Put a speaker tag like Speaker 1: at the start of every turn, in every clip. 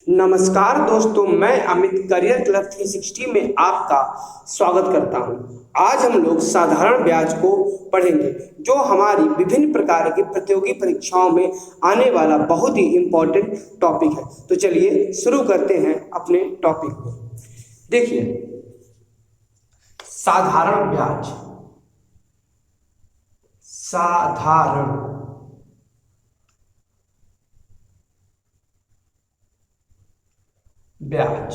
Speaker 1: नमस्कार दोस्तों, मैं अमित करियर क्लब 360 में आपका स्वागत करता हूं। आज हम लोग साधारण ब्याज को पढ़ेंगे, जो हमारी विभिन्न प्रकार की प्रतियोगी परीक्षाओं में आने वाला बहुत ही इम्पोर्टेंट टॉपिक है। तो चलिए शुरू करते हैं अपने टॉपिक को। देखिए, साधारण ब्याज, साधारण ब्याज,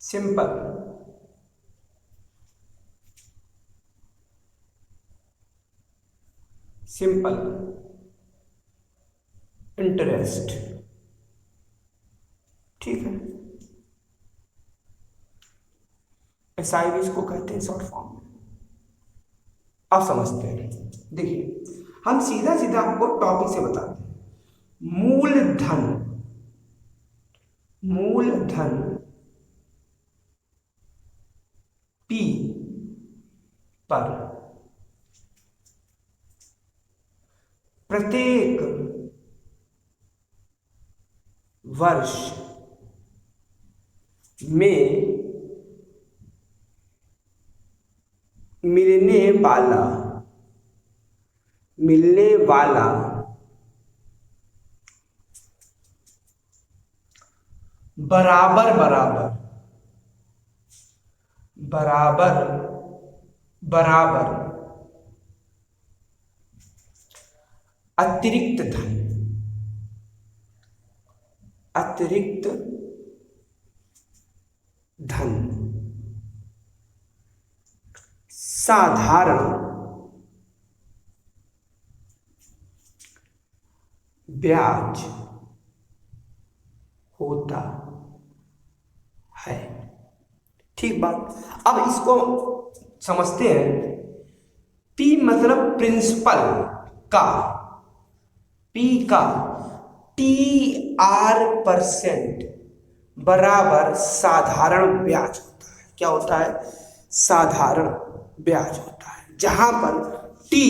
Speaker 1: सिंपल सिंपल इंटरेस्ट। ठीक है, एसआईवी इसको कहते हैं शॉर्ट फॉर्म में। आप समझते हैं। देखिए, हम सीधा सीधा आपको टॉपिक से बताते हैं। मूलधन, मूलधन पी पर प्रत्येक वर्ष में मिलने वाला बराबर बराबर बराबर बराबर अतिरिक्त धन, अतिरिक्त धन साधारण ब्याज होता है। ठीक बात। अब इसको समझते हैं। पी मतलब प्रिंसिपल का, पी का TR% बराबर साधारण ब्याज होता है। क्या होता है? साधारण ब्याज होता है, जहां पर टी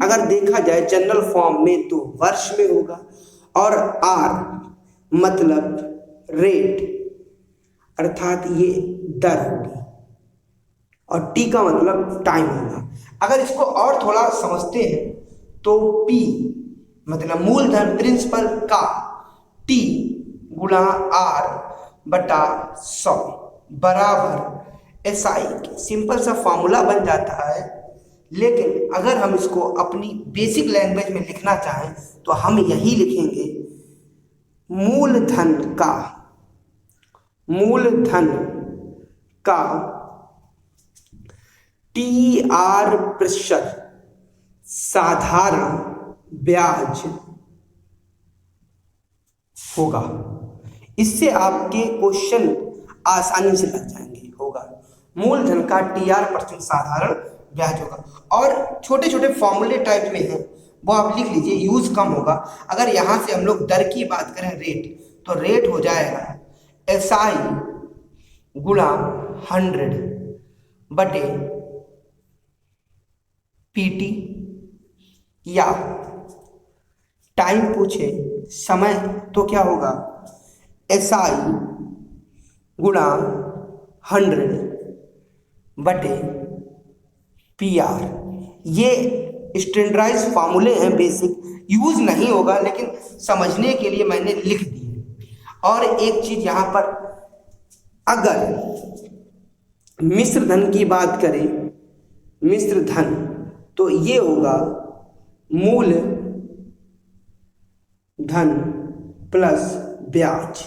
Speaker 1: अगर देखा जाए जनरल फॉर्म में तो वर्ष में होगा, और आर मतलब रेट अर्थात ये दर होगी, और टी का मतलब टाइम होगा। अगर इसको और थोड़ा समझते हैं तो पी मतलब मूलधन प्रिंसिपल का टी गुणा आर बटा 100 बराबर एसआई। सिंपल सा फॉर्मूला बन जाता है, लेकिन अगर हम इसको अपनी बेसिक लैंग्वेज में लिखना चाहें तो हम यही लिखेंगे। मूलधन का TR% साधारण ब्याज होगा। इससे आपके क्वेश्चन आसानी से लग जाएंगे। होगा मूलधन का TR% साधारण ब्याज होगा। और छोटे छोटे फॉर्मूले टाइप में है, वो आप लिख लीजिए, यूज कम होगा। अगर यहां से हम लोग दर की बात करें, रेट, तो रेट हो जाएगा SI गुणा 100 बटे PT, या टाइम पूछे समय तो क्या होगा SI गुणा 100 बटे PR। ये स्टैंडर्डाइज फार्मूले हैं, बेसिक यूज नहीं होगा, लेकिन समझने के लिए मैंने लिख दिए। और एक चीज यहां पर, अगर मिश्र धन की बात करें, मिश्र धन, तो ये होगा मूल धन प्लस ब्याज।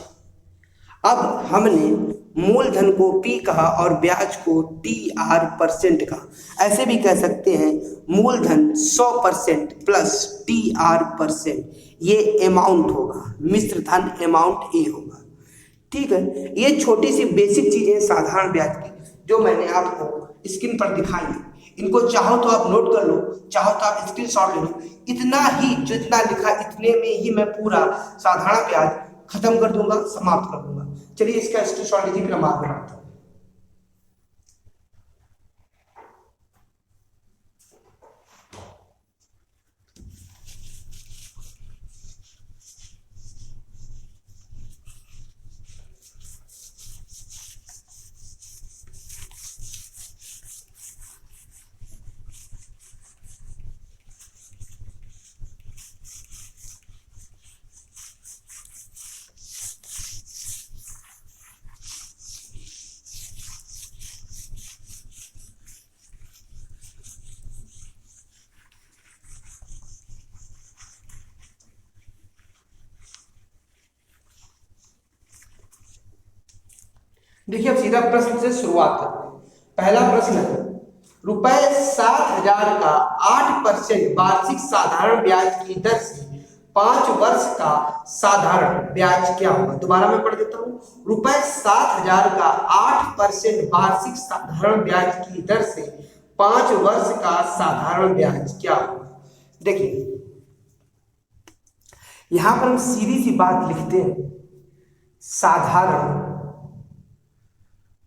Speaker 1: अब हमने मूलधन को P कहा और ब्याज को TR% कहा। ऐसे भी कह सकते हैं मूलधन 100% प्लस TR%, ये अमाउंट होगा, मिश्र धन अमाउंट ए होगा। ठीक है, ये छोटी सी बेसिक चीजें साधारण ब्याज की जो मैंने आपको स्क्रीन पर दिखाई है। इनको चाहो तो आप नोट कर लो, चाहो तो आप स्क्रीनशॉट ले लो। इतना ही, जितना लिखा इतने में ही मैं पूरा साधारण ब्याज खत्म कर दूंगा, समाप्त कर दूंगा। चलिए इसका स्क्रीनशॉट लीजिए, फिर हम आगे बढ़ते हैं। देखिए अब सीधा प्रश्न से शुरुआत करते हैं। पहला प्रश्न है, ₹7,000 का 8% वार्षिक साधारण ब्याज की दर से 5 वर्ष का साधारण ब्याज क्या होगा। दोबारा मैं पढ़ देता हूँ। ₹7,000 का 8% वार्षिक साधारण ब्याज की दर से 5 वर्ष का साधारण ब्याज क्या होगा। देखिए यहां पर हम सीधी सी बात लिखते हैं, साधारण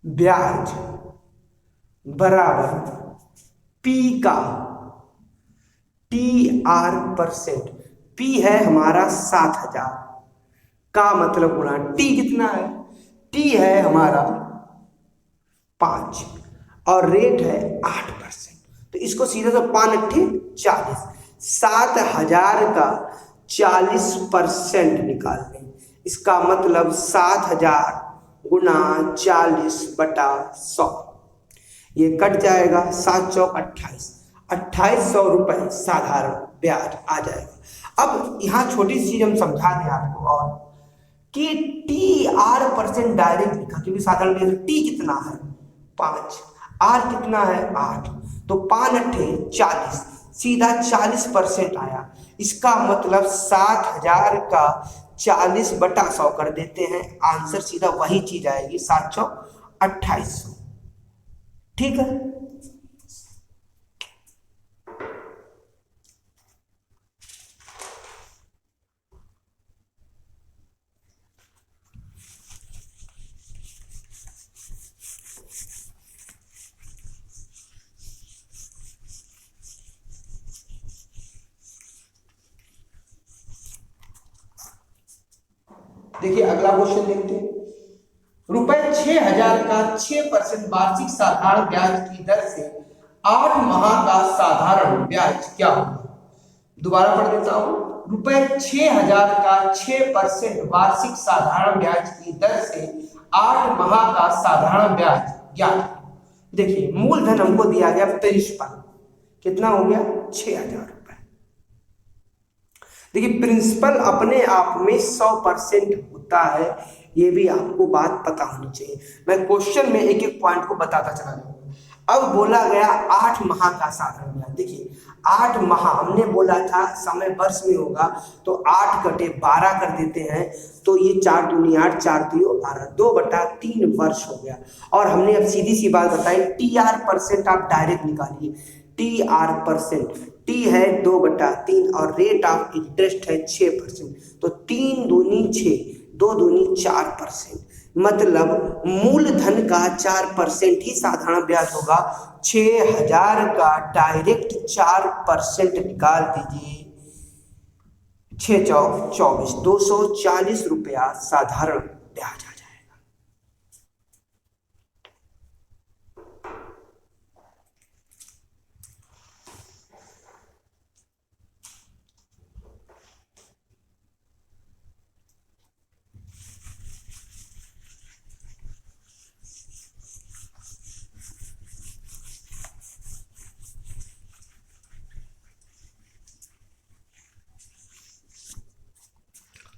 Speaker 1: ब्याज बराबर पी का TR%। पी है हमारा 7,000 का मतलब गुणा टी कितना है, टी है हमारा 5 और रेट है 8%। तो इसको सीधे तो 5×8 = 40। 7,000 का 40% निकाल लें। इसका मतलब 7,000 गुना 40/100, ये कट जाएगा। 7 चौक 28, 2800 रुपए साधारण ब्याज आ जाएगा। अब यहाँ छोटी सी चीज हम समझा दें आपको और कि TR% डायरेक्ट लिखा, क्योंकि साधारण ब्याज टी कितना है 5, आर कितना है 8, तो 5×8 = 40, सीधा 40% आया। इसका मतलब 7,000 का 40/100 कर देते हैं, आंसर सीधा वही चीज आएगी, 7 चौक 2800। ठीक है। देखिए अगला क्वेश्चन देखते हैं। ₹6,000 का 6% वार्षिक साधारण ब्याज की दर से 8 माह का साधारण ब्याज क्या होगा। दोबारा पढ़ देता हूं। ₹6,000 का 6% वार्षिक साधारण ब्याज की दर से 8 माह का साधारण ब्याज ज्ञात। देखिए मूलधन हमको दिया गया 53, कितना हो गया 6,000 रुपए। देखिए प्रिंसिपल अपने आप में 100% होता है, ये भी आपको बात पता होनी चाहिए। मैं क्वेश्चन में एक एक पॉइंट को बताता चला जाऊंगा। अब बोला गया 8 माह का साधारण ब्याज। देखिए 8 माह हमने बोला था समय वर्ष में होगा, तो 8/12 कर देते हैं, तो ये 4 दूनी 8, 4 3 12, 2/3 वर्ष हो गया। और हमने अब सीधी सी बात बताई, TR% आप डायरेक्ट निकालिए। TR%, टी है 2/3 और रेट ऑफ इंटरेस्ट है 6%, तो 3 दूनी 6, 2 दूनी 4%, मतलब मूलधन का 4% ही साधारण ब्याज होगा। 6,000 का डायरेक्ट 4% निकाल दीजिए, 6 चौक 24, 240 रुपया साधारण ब्याज आ जाएगा।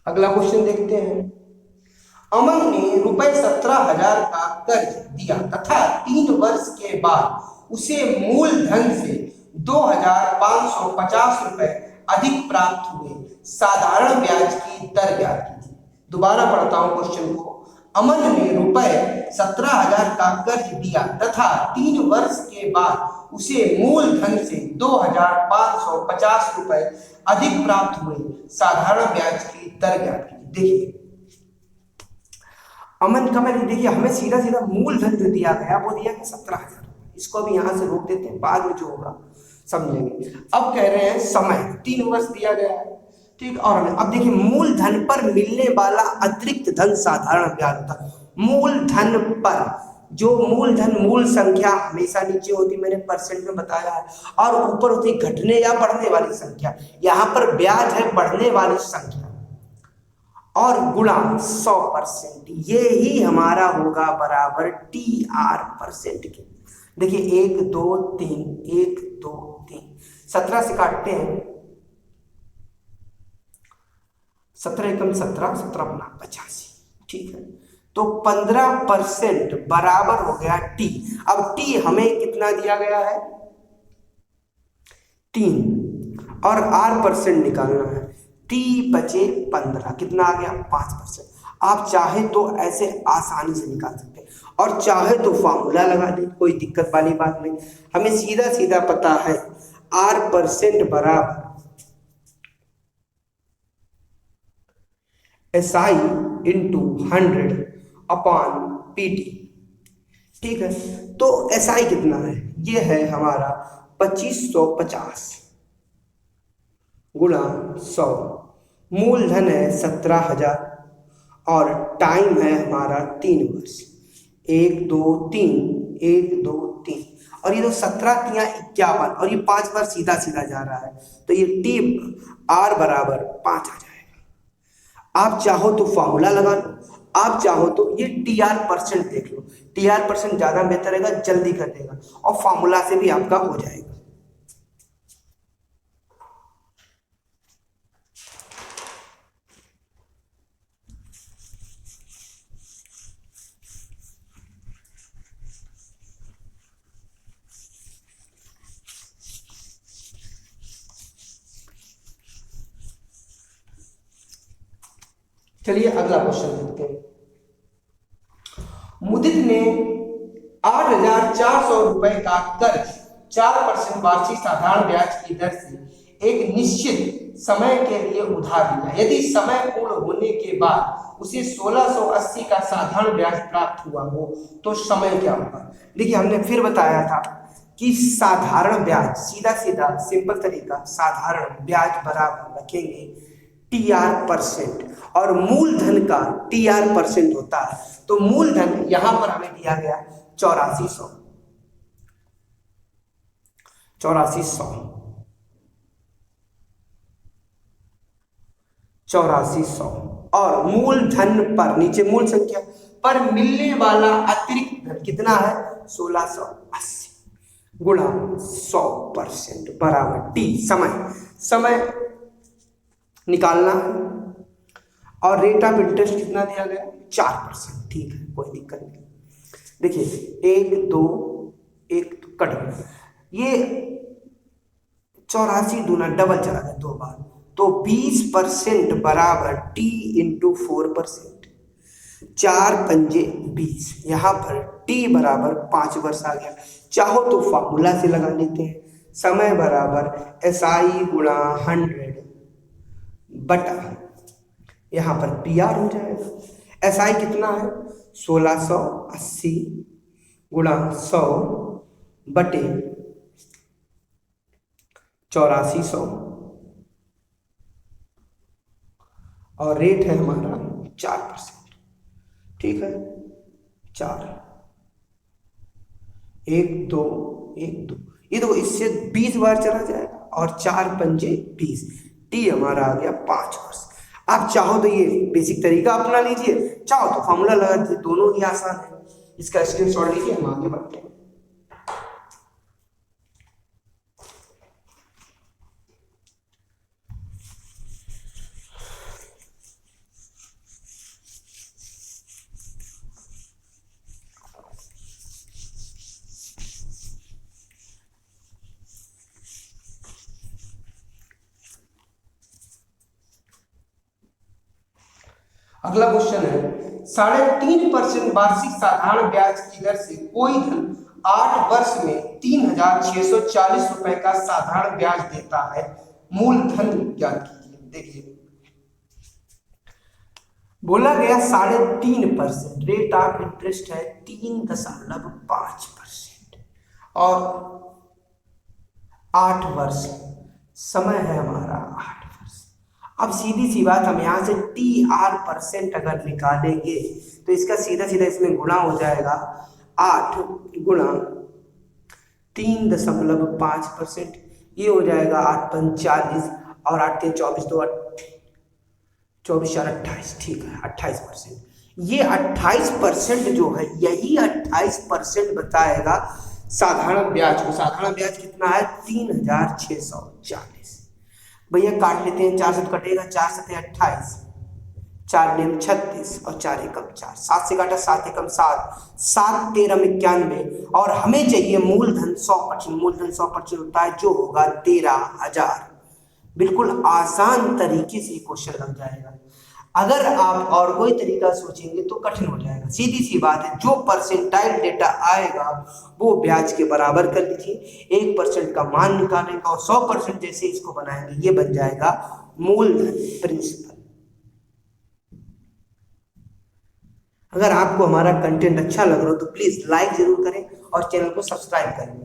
Speaker 1: अगला क्वेश्चन देखते हैं। अमन ने ₹17,000 का कर्ज दिया तथा 3 वर्ष के बाद उसे मूलधन से 2,550 रुपए अधिक प्राप्त हुए, साधारण ब्याज की दर ज्ञात कीजिए। दोबारा पढ़ता हूं क्वेश्चन को। अमन ने ₹17,000 का कर्ज दिया तथा 3 वर्ष के बाद उसे मूलधन से 2,550 रुपए अधिक प्राप्त हुए, साधारण ब्याज की दर ज्ञात कीजिए। देखिए अमन का मैंने, देखिए हमें सीधा सीधा मूलधन जो दिया गया वो दिया गया 17,000। इसको अभी यहां से रोक देते हैं, बाद में जो होगा समझेंगे। अब कह रहे हैं समय 3 वर्ष दिया गया है, ठीक। और अब देखिए मूलधन पर मिलने वाला अतिरिक्त धन साधारण ब्याज होता है। मूलधन पर, जो मूलधन मूल संख्या हमेशा नीचे होती, मैंने परसेंट में बताया है, और ऊपर होती घटने या बढ़ने वाली संख्या। यहाँ पर ब्याज है बढ़ने वाली संख्या और गुणा 100%, ये ही हमारा होगा बराबर TR% के। देखिए 1 2 3, 1 2 3, 17 से काटते हैं, 17 एकम 17, 17 गुना 85, ठीक है। तो 15% बराबर हो गया टी। अब टी हमें कितना दिया गया है 3 और R% निकालना है। टी बचे 15 कितना आ गया 5%। आप चाहे तो ऐसे आसानी से निकाल सकते हैं और चाहे तो फॉर्मूला लगा दें, कोई दिक्कत वाली बात नहीं। हमें सीधा सीधा पता है R% बराबर SI इंटू 100/PT। ठीक है, तो SI कितना है, ये है हमारा 2550 गुणा 100। मूलधन है 17,000 और टाइम है हमारा 3 वर्ष। 1 2 3 1 2 3 और ये तो 17×3 = 51 और ये 5 बार सीधा सीधा जा रहा है, तो ये टी R बराबर 5 आ जाएगा। आप चाहो तो फॉर्मूला लगा लो, आप चाहो तो ये TR% देख लो। TR% ज्यादा बेहतर रहेगा, जल्दी कर देगा और फॉर्मूला से भी आपका हो जाएगा। चलिए अगला क्वेश्चन देखते हैं। मुदित ने 8,400 रुपए का कर्ज 4% वार्षिक साधारण ब्याज की दर से एक निश्चित समय के लिए उधार लिया। यदि समय पूर्ण होने के बाद उसे 1680 का साधारण ब्याज प्राप्त हुआ हो तो समय क्या होगा। देखिए हमने फिर बताया था कि साधारण ब्याज, सीधा सीधा सिंपल तरीका, साधारण ब्याज बराबर रखेंगे TR% और मूलधन का TR% होता है। तो मूलधन यहां पर हमें दिया गया 8400 और मूलधन पर नीचे मूल संख्या पर मिलने वाला अतिरिक्त धन कितना है 1680 गुणा 100% बराबर टी समय निकालना और रेट ऑफ इंटरेस्ट कितना दिया गया 4%। ठीक है, कोई दिक्कत नहीं। देखिए 1 2 1 कट गया, ये 84 दूना डबल चला गया 2 बार, तो 20% बराबर T इंटू 4%। 4 पंजे 20, यहाँ पर T बराबर 5 वर्ष आ गया। चाहो तो फॉर्मूला से लगा लेते हैं, समय बराबर SI गुणा 100 बटा यहाँ पर PR हो जाएगा। SI कितना है 1680 गुणा 100 बटे 8400 और रेट है हमारा 4%। ठीक है, 4 1 2 1 2, ये तो इससे 20 बार चला जाएगा और 4 पंजे 20, टी हमारा आ गया 5 वर्ष। आप चाहो तो ये बेसिक तरीका अपना लीजिए, चाहो तो फॉर्मूला लगा दीजिए, दोनों ही आसान है। इसका स्क्रीनशॉट लीजिए, हम आगे बढ़ते हैं। अगला क्वेश्चन है 3.5% वार्षिक साधारण ब्याज की दर से कोई धन 8 वर्ष में 3,640 रुपए का साधारण ब्याज देता है, मूलधन ज्ञात कीजिए। देखिए बोला गया 3.5%, रेट ऑफ इंटरेस्ट है 3.5% और 8 वर्ष, समय है हमारा 8 वर्ष। अब सीधी सी बात, हम यहाँ से TR% अगर निकालेंगे तो इसका सीधा सीधा इसमें गुणा हो जाएगा, 8 गुणा 3.5%, ये हो जाएगा 8 पंच 40 और 8 3 24, 2 24 4 28, ठीक है 28%। ये 28% जो है, यही 28% बताएगा साधारण ब्याज को। साधारण ब्याज कितना है 3,640। भैया काट लेते हैं, 4 से कटेगा, 4 7 28, 4 नेम 36 और 4 एकम 4, 7 से काटा 7 एकम 7, 7 13 91 और हमें चाहिए मूलधन 100%। मूलधन 100% होता है जो होगा 13,000। बिल्कुल आसान तरीके से क्वेश्चन लग जाएगा। अगर आप और कोई तरीका सोचेंगे तो कठिन हो जाएगा। सीधी सी बात है, जो परसेंटाइल डेटा आएगा वो ब्याज के बराबर कर लीजिए, 1% का मान निकालेगा और 100% जैसे इसको बनाएंगे ये बन जाएगा मूलधन प्रिंसिपल। अगर आपको हमारा कंटेंट अच्छा लग रहा हो तो प्लीज लाइक जरूर करें और चैनल को सब्सक्राइब करें।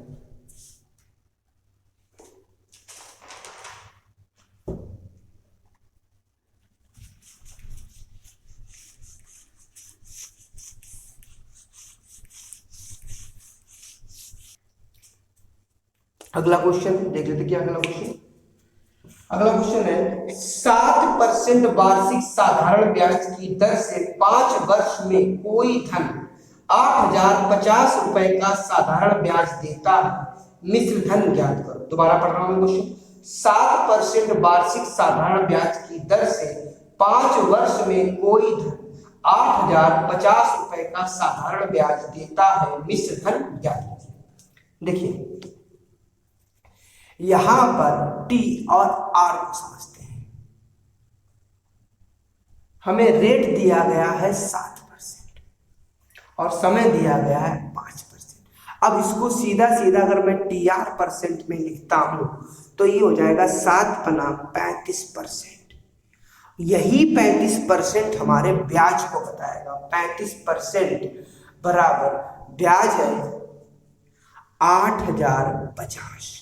Speaker 1: अगला क्वेश्चन देख लेते क्या अगला क्वेश्चन। अगला क्वेश्चन है 7% वार्षिक साधारण ब्याज की दर से 5 वर्ष में कोई धन 8,050 रुपए का साधारण ब्याज देता है, मिश्र धन ज्ञात करो। दोबारा पढ़ रहा हूं क्वेश्चन। 7% वार्षिक साधारण ब्याज की दर से 5 वर्ष में कोई धन 8,050 रुपए का साधारण ब्याज देता है, मिश्र धन ज्ञात करो। देखिए यहां पर टी और आर को समझते हैं। हमें रेट दिया गया है 7% और समय दिया गया है 5%। अब इसको सीधा सीधा अगर मैं TR परसेंट में लिखता हूं तो ये हो जाएगा 7 पना 35%। यही 35% हमारे ब्याज को बताएगा। 35% बराबर ब्याज है 8,050।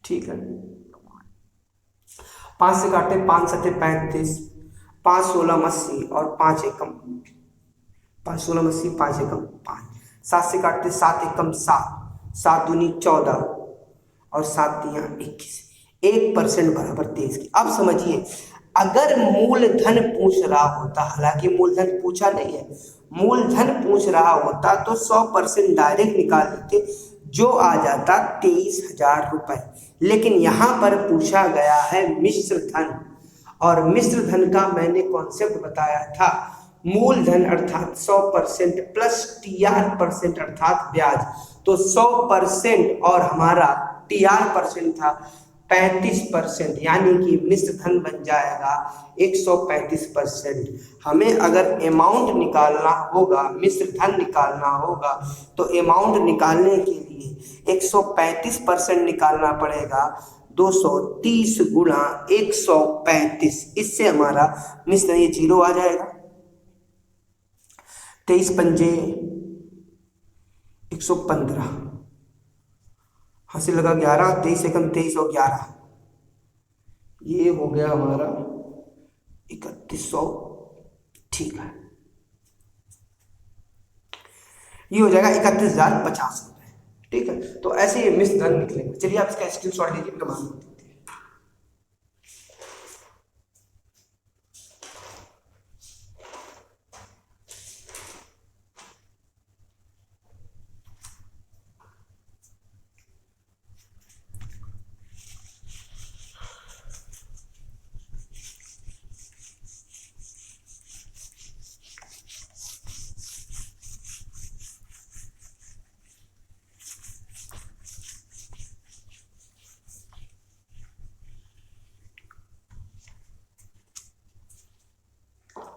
Speaker 1: ठीक है, 5 से काटे 5 सते 35, 5 16 80 और 5 एकम 5 16 80 5 एकम 5, 7 से काटते 7 एकम 7, 7 दूनी 14 और 7 तियां 21, 1% बराबर 23 की। अब समझिए अगर मूलधन पूछ रहा होता, हालांकि मूलधन पूछा नहीं है, मूलधन पूछ रहा होता तो 100% डायरेक्ट निकाल लेते, जो आ जाता 23,000 रुपए। लेकिन यहां पर पूछा गया है मिश्र धन, और मिश्र धन का मैंने कॉन्सेप्ट बताया था, मूलधन अर्थात 100% प्लस TR परसेंट अर्थात ब्याज। तो 100% और हमारा TR परसेंट था 35%, यानी कि मिश्र धन बन जाएगा 135%। हमें अगर अमाउंट निकालना होगा, मिश्र धन निकालना होगा, तो अमाउंट निकालने के लिए 135% निकालना पड़ेगा। 230 गुणा 135, इससे हमारा मिश्र ये 0 आ जाएगा। 23 पंजे 115, हासिल लगा 11, 23 एकम 23 और 11, ये हो गया हमारा 3100। ठीक है, ये हो जाएगा 31,050 रुपए। ठीक है, तो ऐसे ही मिश्र धन निकलेगा। चलिए आप इसका स्क्रीनशॉट लीजिए, फिर मान लेते हैं।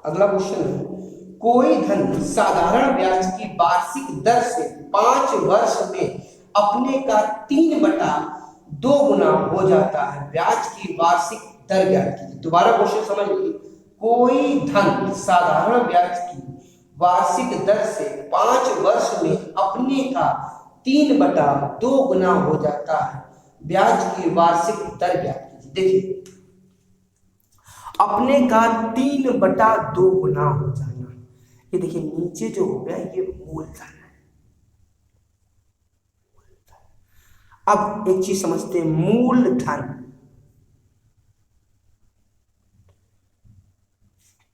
Speaker 1: अगला क्वेश्चन है, कोई धन साधारण ब्याज की वार्षिक दर से 5 वर्ष में अपने का 3/2 गुना हो जाता है, ब्याज की वार्षिक दर ज्ञात कीजिए। दोबारा क्वेश्चन समझ लीजिए, कोई धन साधारण ब्याज की वार्षिक दर से 5 वर्ष में अपने का 3/2 गुना हो जाता है, ब्याज की वार्षिक दर ज्ञात कीजिए। देखिए अपने का 3/2 गुना हो जाना, ये देखिए नीचे जो हो गया ये मूलधन है। अब एक चीज समझते हैं, मूलधन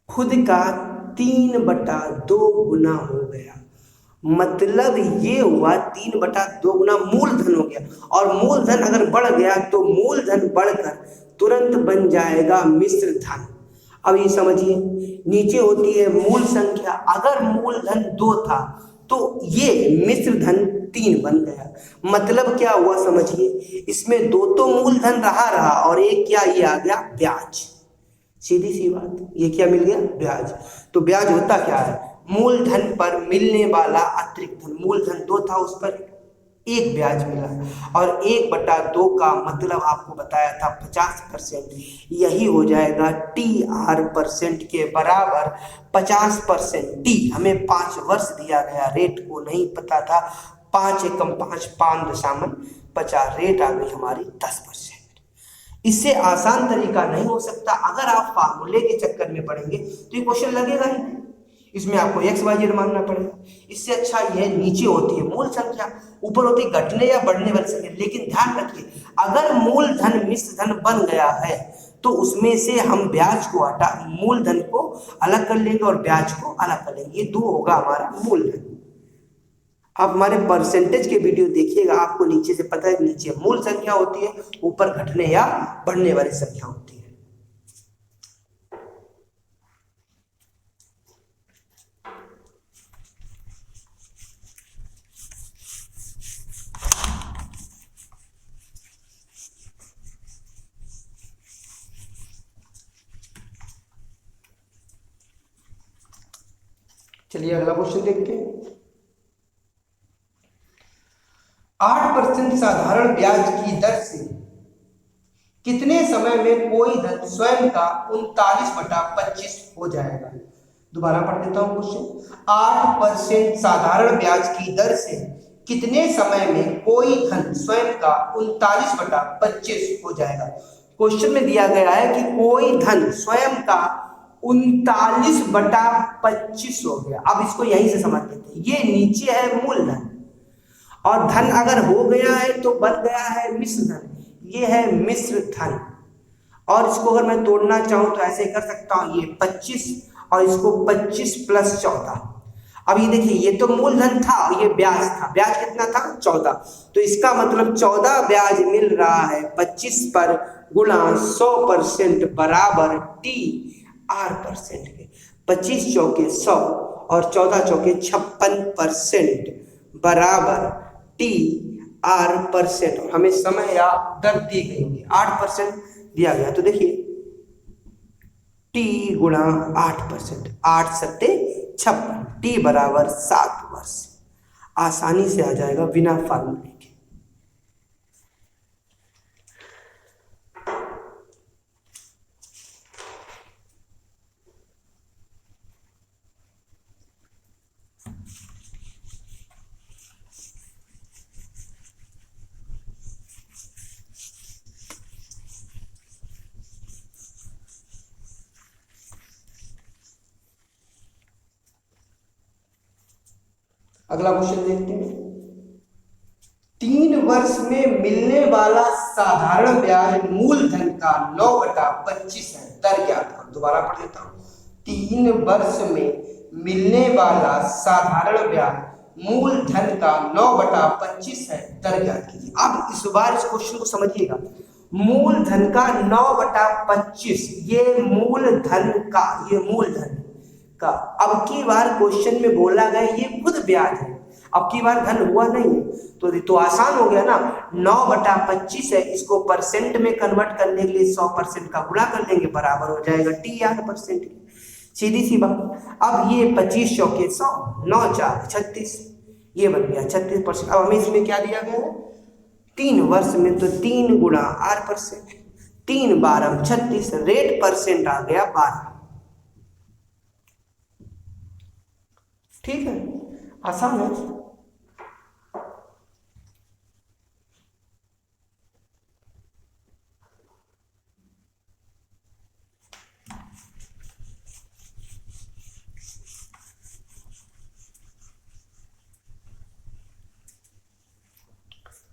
Speaker 1: खुद का 3/2 गुना हो गया, मतलब ये हुआ 3/2 गुना मूलधन हो गया। और मूलधन अगर बढ़ गया तो मूलधन बढ़कर तुरंत बन जाएगा मिश्र धन। अब ये समझिए, नीचे होती है मूल संख्या, अगर मूलधन 2 था तो ये मिश्र धन 3 बन गया। मतलब क्या हुआ समझिए, इसमें 2 तो मूलधन रहा और एक क्या, ये आ गया ब्याज। सीधी सी बात, ये क्या मिल गया, ब्याज। तो ब्याज होता क्या है, मूलधन पर मिलने वाला अतिरिक्त धन। मूलधन 2 था, उस पर एक ब्याज मिला, और 1/2 का मतलब आपको बताया था 50%, यही हो जाएगा TR% के बराबर 50%। टी हमें 5 वर्ष दिया गया, रेट को नहीं पता था, 5 एकम 5 5.50, रेट आ गई हमारी 10%। इससे आसान तरीका नहीं हो सकता। अगर आप फार्मूले के चक्कर में पड़ेंगे तो ये क्वेश्चन लगेगा ही नहीं, इसमें आपको XYZ मानना पड़ेगा। इससे अच्छा यह नीचे होती है मूल संख्या, ऊपर होती है घटने या बढ़ने वाली संख्या। लेकिन ध्यान रखिए, अगर मूलधन मिश्र धन बन गया है तो उसमें से हम ब्याज को हटा, मूलधन को अलग कर लेंगे और ब्याज को अलग कर लेंगे, ये 2 होगा हमारा मूलधन। आप हमारे परसेंटेज के वीडियो देखिएगा, आपको नीचे से पता है, नीचे मूल संख्या होती है, ऊपर घटने या बढ़ने वाली संख्या होती है। चलिए अगला क्वेश्चन देखते हैं। 8% साधारण ब्याज की दर से कितने समय में कोई धन स्वयं का 39/25 हो जाएगा। दोबारा पढ़ देता हूं क्वेश्चन। 8% साधारण ब्याज की दर से कितने समय में कोई धन स्वयं का 39/25 हो जाएगा। क्वेश्चन में दिया गया है कि कोई धन स्वयं का 39/25 हो गया। अब इसको यहीं से समझ लेते हैं, ये नीचे है मूलधन, और धन अगर हो गया है तो बन गया है मिश्र धन, ये है मिश्र धन। और इसको अगर मैं तोड़ना चाहूं तो ऐसे कर सकता हूं, ये 25 और इसको 25 + 14। अब ये देखिए, ये तो मूलधन था और ये ब्याज था। ब्याज कितना था, 14। तो इसका मतलब 14 ब्याज मिल रहा है 25 पर गुणा 100% बराबर TR% के। 25 चौके 100 और 14 चौके 56% बराबर TR%। हमें समय या दर दी गई होगी, 8% दिया गया। तो देखिए T गुणा 8%, 8 सत्ते 56, T बराबर 7 वर्ष। आसानी से आ जाएगा बिना फार्मूले के। अगला क्वेश्चन देखते हैं। 3 वर्ष में मिलने वाला साधारण ब्याज मूलधन का 9/25 है, दर क्या था। दोबारा पढ़ देता हूं। 3 वर्ष में मिलने वाला साधारण ब्याज मूलधन का 9/25 है, दर ज्ञात कीजिए। अब इस बार इस क्वेश्चन को समझिएगा, मूलधन का 9/25, ये मूलधन का, ये मूलधन का। अब की बार क्वेश्चन में बोला गया ये खुद ब्याज है, अब की बार धन हुआ नहीं, तो आसान हो गया ना। 9/25 है, इसको परसेंट में कन्वर्ट करने के लिए 100% का गुणा कर देंगे, बराबर हो जाएगा TR%। सीधी सी बात। अब ये 25 चौके 100, 9 4 36, ये बन गया 36%। अब हमें इसमें क्या दिया गया है, 3 वर्ष में, तो 3 गुणा R%, 3 12 36, रेट परसेंट आ गया 12। ठीक है, आसान है।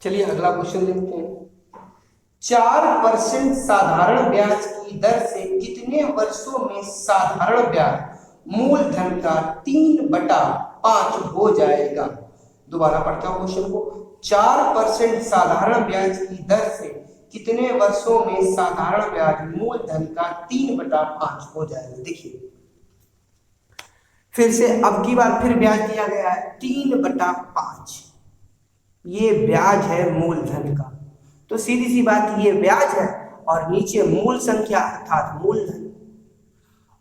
Speaker 1: चलिए अगला क्वेश्चन देखते हैं। 4% साधारण ब्याज की दर से कितने वर्षों में साधारण ब्याज मूलधन का 3/5 हो जाएगा। दोबारा पढ़ता हूं क्वेश्चन को। 4% साधारण ब्याज की दर से कितने वर्षों में साधारण ब्याज मूलधन का 3/5 हो जाएगा। देखिए फिर से अब की बार फिर ब्याज दिया गया है 3/5, ये ब्याज है मूलधन का। तो सीधी सी बात, ये ब्याज है और नीचे मूल संख्या अर्थात मूलधन,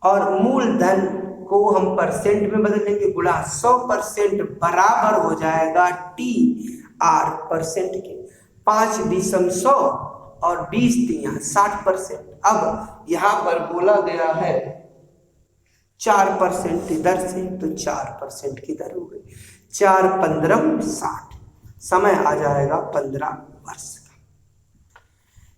Speaker 1: और मूलधन को हम परसेंट में बदल देंगे, गुणा 100% बराबर हो जाएगा टी आर परसेंट के। 5/100 और 20 60%। अब यहां पर बोला गया है 4% की दर से, तो 4% की दर हो गई। 4 15 60, समय आ जाएगा 15 वर्ष का।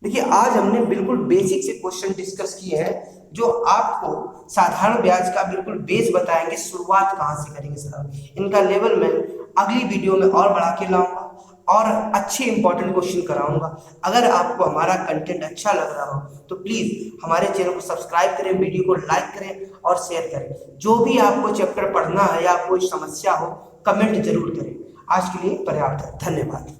Speaker 1: देखिए आज हमने बिल्कुल बेसिक से क्वेश्चन डिस्कस किए हैं जो आपको साधारण ब्याज का बिल्कुल बेस बताएंगे, शुरुआत कहां से करेंगे साहब। इनका लेवल मैं अगली वीडियो में और बढ़ा के लाऊंगा और अच्छे इंपॉर्टेंट क्वेश्चन कराऊंगा। अगर आपको हमारा कंटेंट अच्छा लग रहा हो तो प्लीज हमारे चैनल को सब्सक्राइब करें, वीडियो को लाइक करें और शेयर करें। जो भी आपको चैप्टर पढ़ना है या कोई समस्या हो कमेंट जरूर करें। आज के लिए पर्याप्त है, धन्यवाद।